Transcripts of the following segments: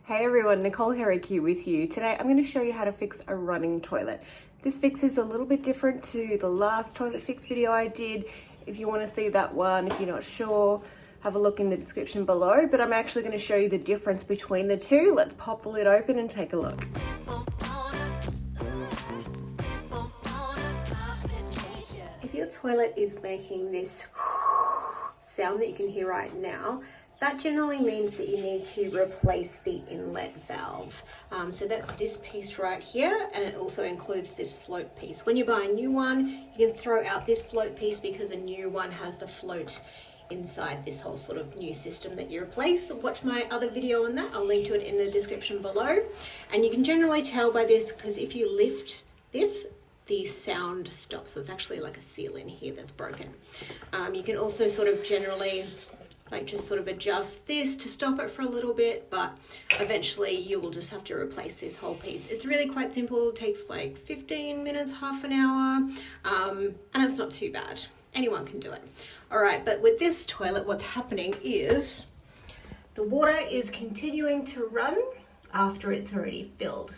Hey everyone, Nicole Herrick with you. Today I'm going to show you how to fix a running toilet. This fix is a little bit different to the last toilet fix video I did. If you want to see that one, if you're not sure, have a look in the description below. But I'm actually going to show you the difference between the two. Let's pop the lid open and take a look. If your toilet is making this sound that you can hear right now, that generally means that you need to replace the inlet valve. So that's this piece right here, and it also includes this float piece. When you buy a new one, you can throw out this float piece because a new one has the float inside this whole sort of new system that you replace. So watch my other video on that. I'll link to it in the description below. And you can generally tell by this because if you lift this, the sound stops. So it's actually like a seal in here that's broken. You can also sort of generally just sort of adjust this to stop it for a little bit, but eventually you will just have to replace this whole piece. It's really quite simple. It takes like 15 minutes, half an hour, and it's not too bad. Anyone can do it. All right, but with this toilet, what's happening is the water is continuing to run after it's already filled.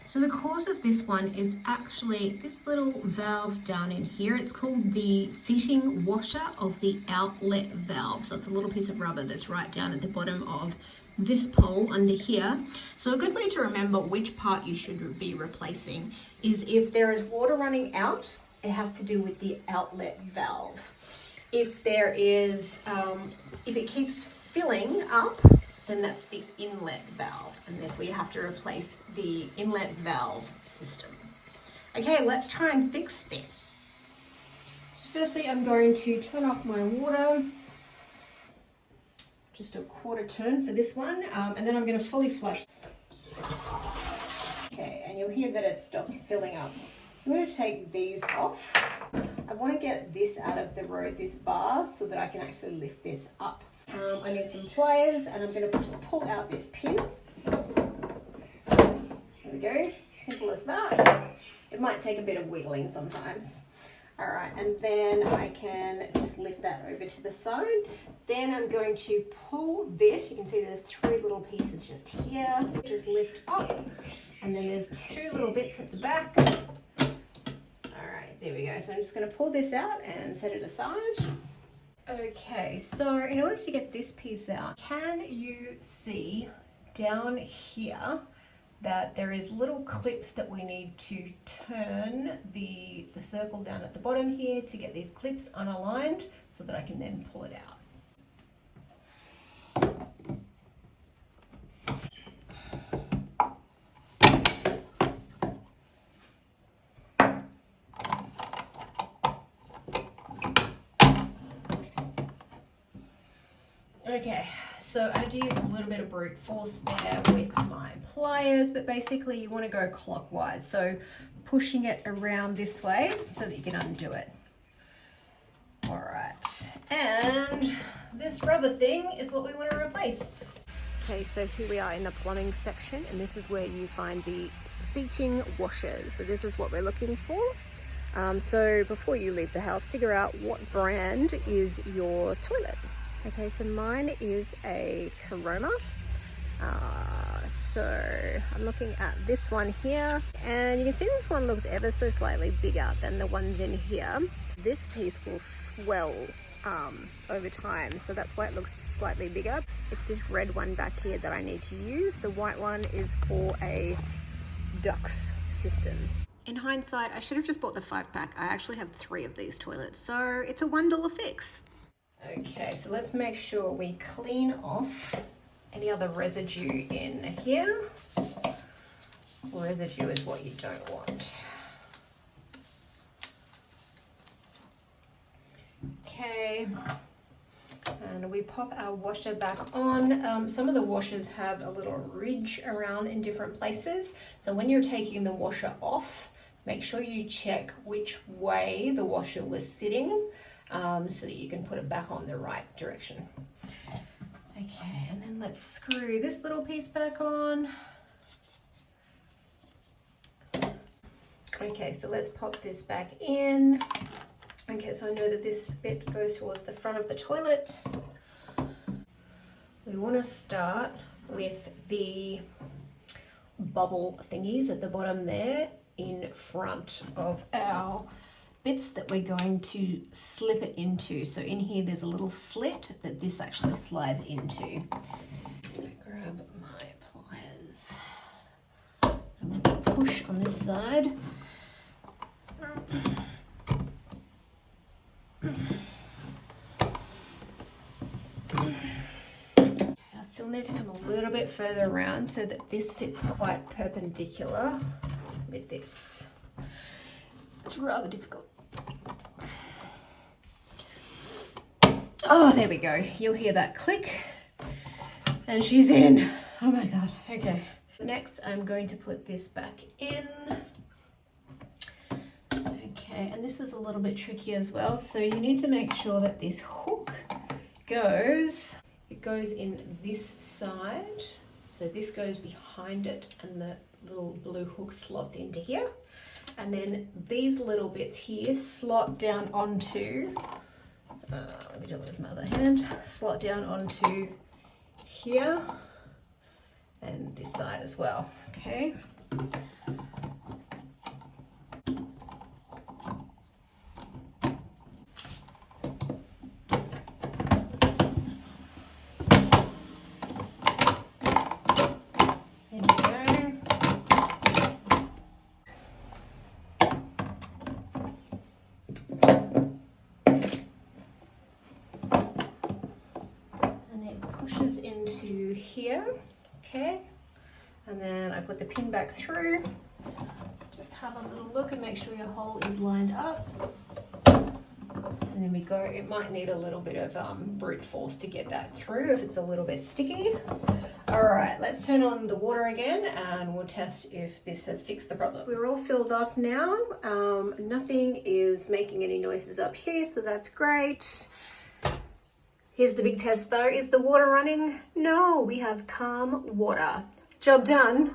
So the cause of this one is actually this little valve down in here. It's called the seating washer of the outlet valve. So it's a little piece of rubber that's right down at the bottom of this pole under here. So a good way to remember which part you should be replacing is if there is water running out, it has to do with the outlet valve. If there is, if it keeps filling up, then that's the inlet valve, and therefore you have to replace the inlet valve system. Okay, let's try and fix this. So firstly, I'm going to turn off my water, just a quarter turn for this one, and then I'm going to fully flush. Okay, and you'll hear that it stops filling up. So I'm going to take these off. I want to get this out of the road, this bar, so that I can actually lift this up. I need some pliers, and I'm going to just pull out this pin. There we go, simple as that. It might take a bit of wiggling sometimes. All right, and then I can just lift that over to the side. Then I'm going to pull this. You can see there's 3 little pieces just here. Just lift up, and then there's 2 little bits at the back. All right, there we go. So I'm just going to pull this out and set it aside. Okay, so in order to get this piece out, can you see down here that there is little clips that we need to turn the circle down at the bottom here to get these clips unaligned so that I can then pull it out. Okay, so I had to use a little bit of brute force there with my pliers, but basically you want to go clockwise, so pushing it around this way so that you can undo it. All right, and this rubber thing is what we want to replace. Okay, so here we are in the plumbing section, and this is where you find the seating washers. So this is what we're looking for. So before you leave the house, figure out what brand is your toilet. Okay, so mine is a Corona. So I'm looking at this one here, and you can see this one looks ever so slightly bigger than the ones in here. This piece will swell over time, so that's why it looks slightly bigger. It's this red one back here that I need to use. The white one is for a ducts system. In hindsight, I should have just bought the 5-pack. I actually have 3 of these toilets, so it's a $1 fix. Okay, so let's make sure we clean off any other residue in here. Residue is what you don't want. Okay, and we pop our washer back on. Some of the washers have a little ridge around in different places. So when you're taking the washer off, make sure you check which way the washer was sitting, so that you can put it back on the right direction. Okay, and then let's screw this little piece back on. Okay, so let's pop this back in. Okay, so I know that this bit goes towards the front of the toilet. We want to start with the bubble thingies at the bottom there in front of our bits that we're going to slip it into. So in here there's a little slit that this actually slides into. I'm going to grab my pliers. I'm going to push on this side. I still need to come a little bit further around so that this sits quite perpendicular with this. It's rather difficult. Oh, there we go. You'll hear that click and she's in. Oh my God. Okay. Next, I'm going to put this back in. Okay, and this is a little bit tricky as well. So you need to make sure that this hook goes in this side. So this goes behind it and the little blue hook slots into here. And then these little bits here slot down onto, let me do it with my other hand, slot down onto here and this side as well, okay? Pushes into here, okay, and then I put the pin back through. Just have a little look and make sure your hole is lined up, and then we go. It might need a little bit of brute force to get that through if it's a little bit sticky. All right, let's turn on the water again and we'll test if this has fixed the problem. We're all filled up now. Nothing is making any noises up here, so that's great. Here's the big test though. Is the water running? No, we have calm water. Job done.